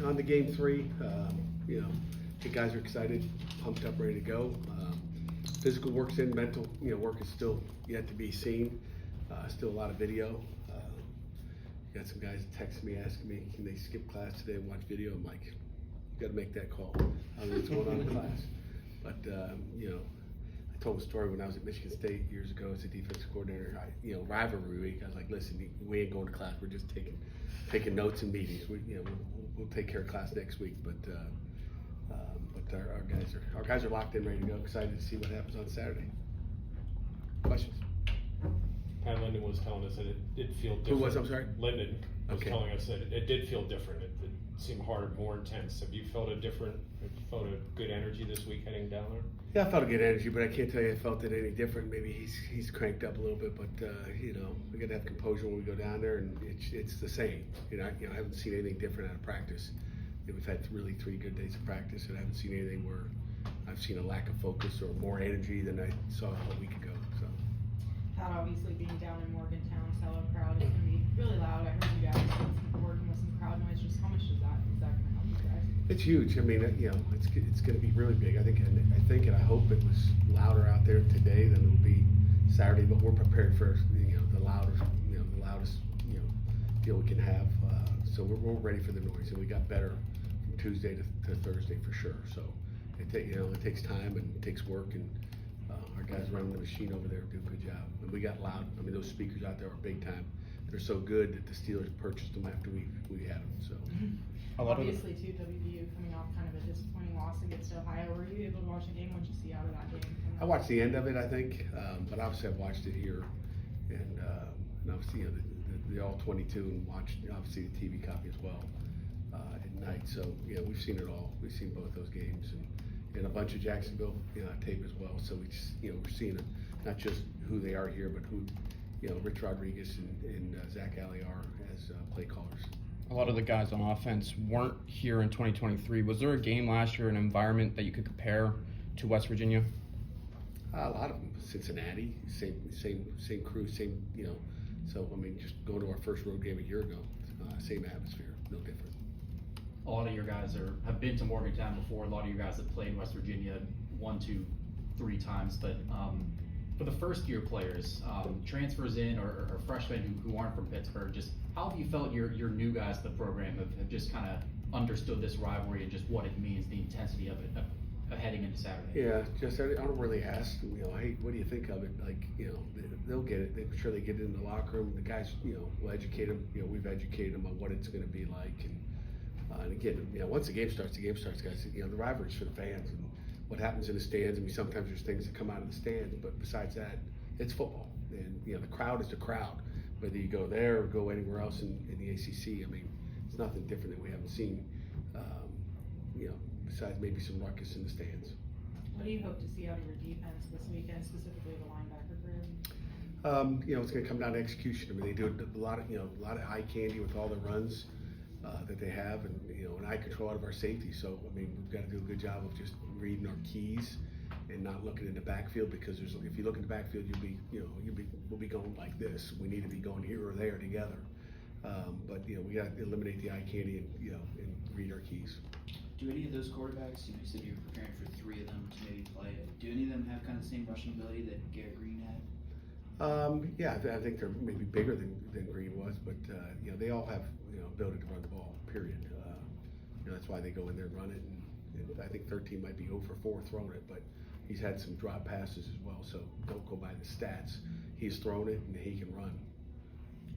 on to game 3. You know, the guys are excited, pumped up, ready to go. Physical work's in, mental work is still yet to be seen. Still a lot of video. Got some guys texting me asking me, can they skip class today and watch video? I'm like, you got to make that call. I don't know what's going on in class. But I told a story when I was at Michigan State years ago as a defensive coordinator. Rivalry week. I was like, listen, we ain't going to class. We're just taking notes and meetings. We'll take care of class next week. But our guys are locked in, ready to go. Excited to see what happens on Saturday. Questions? Pat Linden was telling us that it did feel different. Who was? I'm sorry. Linden was Okay. telling us that it did feel different. It seemed harder, more intense. Have you felt a good energy this week heading down there? Yeah, I felt a good energy, but I can't tell you I felt it any different. Maybe he's cranked up a little bit, but we got to have composure when we go down there, and it's the same. I haven't seen anything different out of practice. We've had really 3 good days of practice, and I haven't seen anything where I've seen a lack of focus or more energy than I saw a week ago. So. Pat, obviously being down in Morgantown, sellout crowd is going to be really loud. I heard you guys working with some crowd noise. Just how much is that going to help you guys? It's huge. I mean, it's going to be really big. I think and I hope it was louder out there today than it will be Saturday. But we're prepared for the loudest deal we can have. So we're ready for the noise, and we got better from Tuesday to Thursday for sure. So it takes time and it takes work, and our guys running the machine over there do a good job. And we got loud. I mean, those speakers out there are big time. They're so good that the Steelers purchased them after we had them. So. Obviously, too, WVU coming off kind of a disappointing loss against Ohio. Were you able to watch the game? What did you see out of that game? I watched the end of it, I think, but obviously I've watched it here, and obviously the all 22, and watched obviously the TV copy as well at night. So we've seen it all. We've seen both those games, and a bunch of Jacksonville tape as well. So we just we're seeing it, not just who they are here, but who Rich Rodriguez and Zach Alley are as play callers. A lot of the guys on offense weren't here in 2023. Was there a game last year, an environment that you could compare to West Virginia? A lot of them. Cincinnati, same crew, same So I mean, just going to our first road game a year ago, same atmosphere, no different. A lot of your guys have been to Morgantown before. A lot of you guys have played West Virginia 1, 2, 3 times. But for the first year players, transfers in or freshmen who aren't from Pittsburgh, just how have you felt your new guys in the program have just kind of understood this rivalry and just what it means, the intensity of it heading into Saturday? Yeah, just I don't really ask. Hey, what do you think of it? Like, they'll get it. I'm sure they get it in the locker room. The guys, will educate them. We've educated them on what it's going to be like. And again, once the game starts, guys. The rivalry's for the fans and what happens in the stands. I mean, sometimes there's things that come out of the stands, but besides that, it's football. And the crowd is the crowd. Whether you go there or go anywhere else in the ACC, I mean, it's nothing different that we haven't seen. Besides maybe some ruckus in the stands. What do you hope to see out of your defense this weekend, specifically the linebacker group? It's going to come down to execution. I mean, they do a lot of eye candy with all the runs that they have, and and eye control out of our safety. So I mean, we've got to do a good job of just reading our keys and not looking in the backfield, because if you look in the backfield, we'll be going like this. We need to be going here or there together. But we got to eliminate the eye candy and read our keys. Do any of those quarterbacks, you said you were preparing for 3 of them to maybe play, do any of them have kind of the same rushing ability that Garrett Green had? Yeah, I think they're maybe bigger than Green was, but they all have ability to run the ball. Period. That's why they go in there and run it. And I think 13 might be 0 for 4 throwing it, but he's had some drop passes as well. So don't go by the stats. He's thrown it and he can run.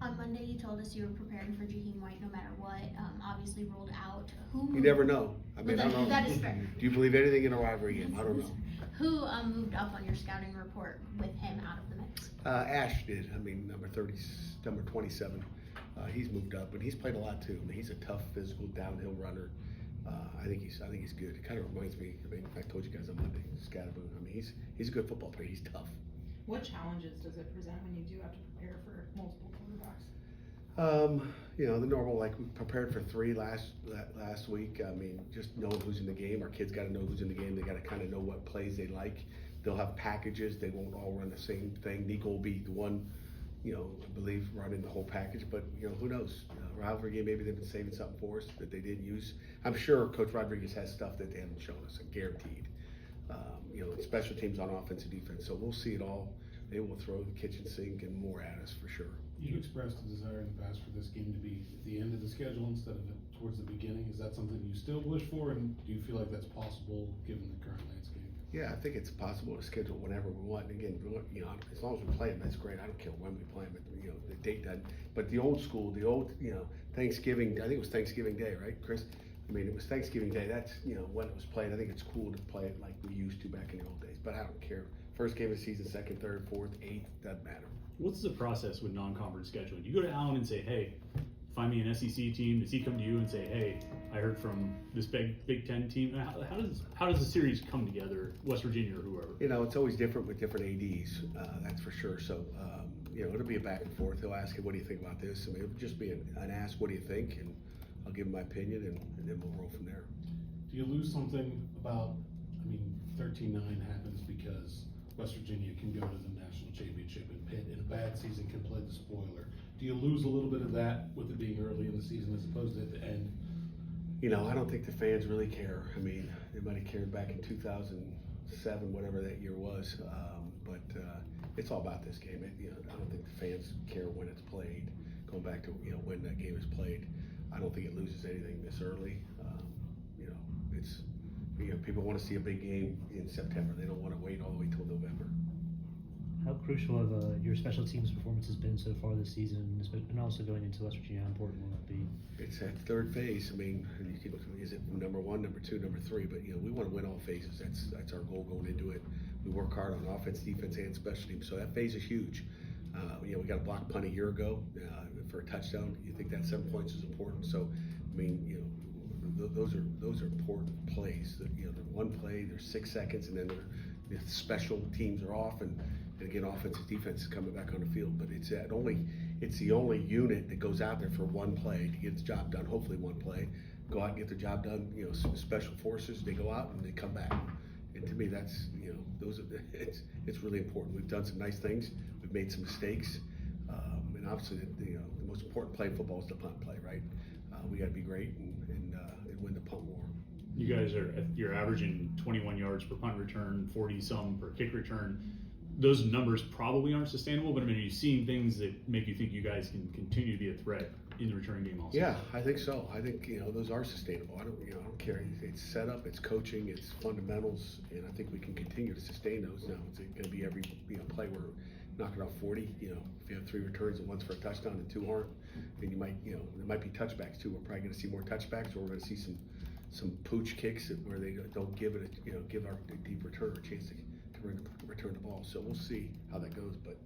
On Monday, you told us you were preparing for Jaheim White no matter what. Obviously ruled out. You never know. I mean, I don't know. That is fair. Do you believe anything in a rivalry game? I don't know. Who moved up on your scouting report with him out of the mix? Ash did. I mean, number 27. He's moved up, but he's played a lot too. I mean, he's a tough, physical, downhill runner. I think he's good. It kind of reminds me. I mean, I told you guys on Monday, Scatterboot. I mean, he's a good football player. He's tough. What challenges does it present when you do have to prepare for multiple quarterbacks? The normal, like we prepared for 3 last week. I mean, just knowing who's in the game. Our kids got to know who's in the game. They got to kind of know what plays they like. They'll have packages. They won't all run the same thing. Nico will be the one, I believe, running the whole package. But who knows? rivalry game, maybe they've been saving something for us that they didn't use. I'm sure Coach Rodriguez has stuff that they haven't shown us, guaranteed. Special teams on offense and defense, so we'll see it all. They will throw the kitchen sink and more at us for sure. You expressed a desire in the past for this game to be at the end of the schedule instead of towards the beginning. Is that something you still wish for, and do you feel like that's possible given the current landscape? Yeah, I think it's possible to schedule whenever we want. And again, as long as we play them, that's great. I don't care when we play them. The date doesn't. But the old school, Thanksgiving. I think it was Thanksgiving Day, right, Chris? I mean, it was Thanksgiving Day. That's when it was played. I think it's cool to play it like we used to back in the old days. But I don't care. First game of the season, second, third, fourth, eighth, doesn't matter. What's the process with non-conference scheduling? Do you go to Allen and say, "Hey, find me an SEC team"? Does he come to you and say, "Hey, I heard from this Big Ten team"? How does the series come together? West Virginia or whoever. It's always different with different ADs. That's for sure. So it'll be a back and forth. He'll ask him, "What do you think about this?" I mean, it'll just be an ask, "What do you think?" And I'll give him my opinion, and then we'll roll from there. Do you lose something about? 13-9 happens because West Virginia can go to the national championship, and Pitt in a bad season can play the spoiler. Do you lose a little bit of that with it being early in the season as opposed to at the end? I don't think the fans really care. I mean, they might have cared back in 2007, whatever that year was. But it's all about this game. I don't think the fans care when it's played. Going back to when that game is played, I don't think it loses anything this early. It's people want to see a big game in September. They don't want to wait all the way till November. How crucial have your special teams performances been so far this season, and also going into West Virginia? How important will that be? It's that third phase. I mean, is it number one, number two, number three? But we want to win all phases. That's our goal going into it. We work hard on offense, defense, and special teams. So that phase is huge. We got a block punt a year ago for a touchdown. You think that 7 points is important? So, I mean, those are important plays. The one play, there's 6 seconds, and then the special teams are off, and again, offense and defense is coming back on the field. But it's the only unit that goes out there for one play to get the job done. Hopefully, one play, go out and get the job done. Some special forces, they go out and they come back. And to me, that's it's really important. We've done some nice things. We've made some mistakes, and obviously, the most important play in football is the punt play, right? We got to be great and win the punt war. You guys you're averaging 21 yards per punt return, 40 some per kick return. Those numbers probably aren't sustainable, but are you seeing things that make you think you guys can continue to be a threat in the return game also? Yeah, I think so. I think those are sustainable. I don't care. It's setup, it's coaching, it's fundamentals, and I think we can continue to sustain those. Now it's going to be every play we're knocking off 40. If you have 3 returns and one's for a touchdown and 2 aren't, then you might there might be touchbacks too. We're probably going to see more touchbacks, or we're going to see some pooch kicks where they don't give it give our deep returner a chance to return the ball. So we'll see how that goes, but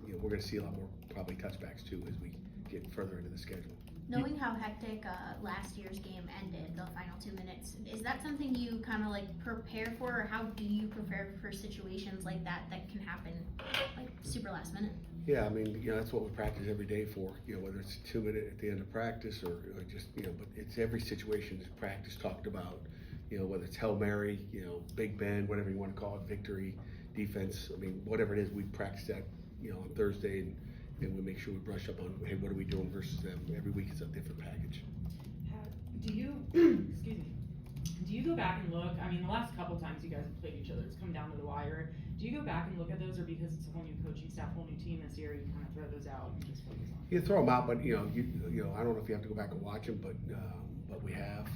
we're going to see a lot more probably touchbacks too as we get further into the schedule. Knowing how hectic last year's game ended, the final 2 minutes, is that something you kind of prepare for, or how do you prepare for situations like that can happen super last minute? Yeah, I mean, that's what we practice every day for, whether it's 2 minutes at the end of practice or just, but it's every situation is practice talked about, whether it's Hail Mary, Big Ben, whatever you want to call it, victory, defense. I mean, whatever it is, we practice that, on Thursday, and we make sure we brush up on, hey, what are we doing versus them? Every week it's a different package. Do you, excuse me, do you go back and look, the last couple times you guys have played each other, it's come down to the wire. Do you go back and look at those, or because it's a whole new coaching staff, whole new team this year, you kind of throw those out and just focus on? You throw them out, but I don't know if you have to go back and watch them, but we have.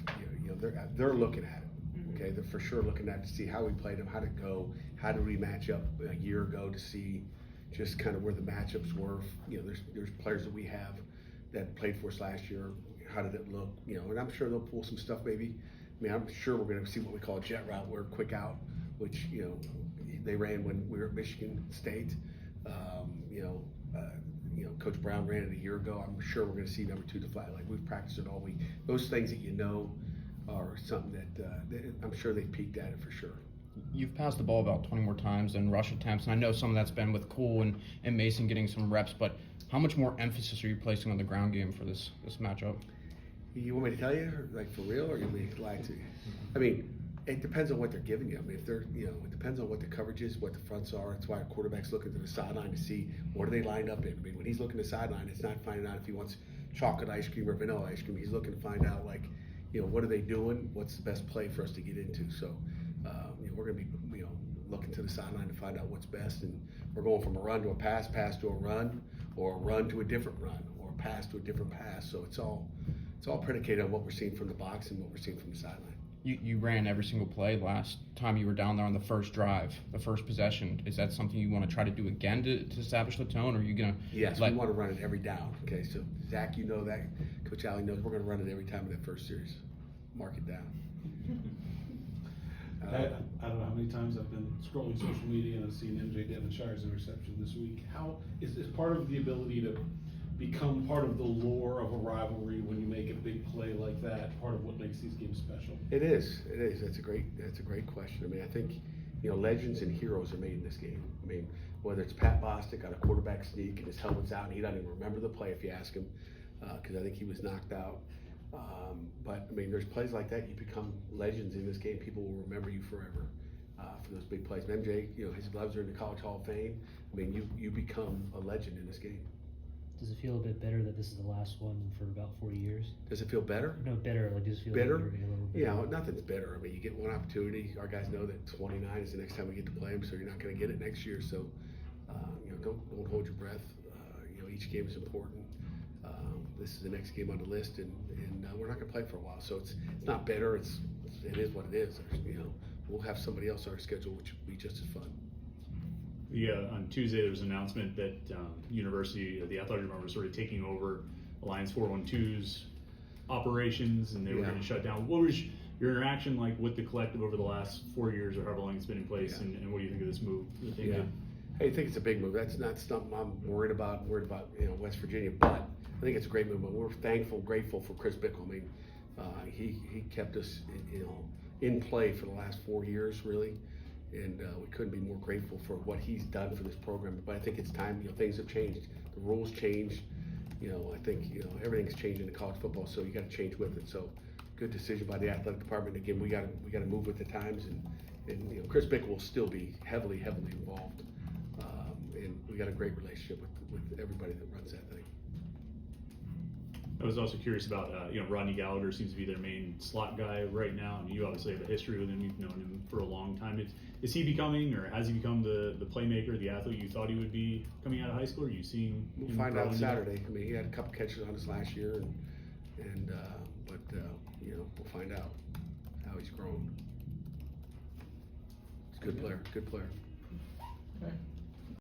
They're looking at it. Mm-hmm. Okay, they're for sure looking at it to see how we played them, how to go, how did we match up a year ago to see just kind of where the matchups were. There's players that we have that played for us last year. How did it look? And I'm sure they'll pull some stuff maybe. I'm sure we're going to see what we call a jet route, where quick out, which they ran when we were at Michigan State. Coach Brown ran it a year ago. I'm sure we're going to see number 2 to fly. We've practiced it all week. Those things that are something that I'm sure they peaked at it for sure. You've passed the ball about 20 more times than rush attempts, and I know some of that's been with Cole and Mason getting some reps, but how much more emphasis are you placing on the ground game for this matchup? You want me to tell you, for real, or you want me to lie to you? It depends on what they're giving you. If they're, it depends on what the coverage is, what the fronts are. That's why a quarterback's looking to the sideline to see what are they lined up in. When he's looking to the sideline, it's not finding out if he wants chocolate ice cream or vanilla ice cream. He's looking to find out, like, what are they doing? What's the best play for us to get into? So, we're going to be, looking to the sideline to find out what's best. And we're going from a run to a pass to a run, or a run to a different run, or a pass to a different pass. So it's all predicated on what we're seeing from the box and what we're seeing from the sideline. You ran every single play last time you were down there on the first drive, the first possession. Is that something you want to try to do again to establish the tone, or are you going to? Yes, we want to run it every down. Okay, so Zach, you know that. Coach Alley knows we're going to run it every time in that first series. Mark it down. I don't know how many times I've been scrolling social media and I've seen MJ Devonshire's interception this week. How is part of the ability to become part of the lore of a rivalry when you make a big play like that, part of what makes these games special? It is. That's a great question. I mean, I think, legends and heroes are made in this game. I mean, whether it's Pat Bostic on a quarterback sneak and his helmet's out and he doesn't even remember the play if you ask him, because I think he was knocked out. But I mean, there's plays like that. You become legends in this game. People will remember you forever for those big plays. MJ, his gloves are in the College Hall of Fame. I mean, you become a legend in this game. Does it feel a bit better that this is the last one for about 40 years? Does it feel better? No, better. Like, does it feel Bitter? like you're a little bit Nothing's bitter. I mean, you get one opportunity. Our guys know that 29 is the next time we get to play them, so you're not going to get it next year. So, don't hold your breath. Each game is important. This is the next game on the list, and we're not going to play for a while. So it's not bitter. It is what it is. We'll have somebody else on our schedule, which will be just as fun. Yeah, on Tuesday there was an announcement that University, the athletic department, was sort of taking over Alliance 412's operations, and they were going to shut down. What was your interaction like with the collective over the last 4 years or however long it's been in place, and what do you think of this move? Hey, I think it's a big move. That's not something I'm worried about West Virginia, but I think it's a great move. We're thankful, grateful for Chris Bickle. I mean, he kept us, in play for the last 4 years, really, and we couldn't be more grateful for what he's done for this program. But I think it's time. Things have changed. The rules changed. I think everything's changing in college football, so you got to change with it. So, good decision by the athletic department. Again, we got to move with the times, and Chris Bickle will still be heavily involved. And we got a great relationship with everybody that runs that thing. I was also curious about, Rodney Gallagher seems to be their main slot guy right now, and you obviously have a history with him. You've known him for a long time. Is he becoming, or has he become the playmaker, the athlete you thought he would be coming out of high school? Are you seeing him? We'll find out Saturday. I mean, he had a couple catches on us last year, but we'll find out how he's grown. He's a good player. Okay.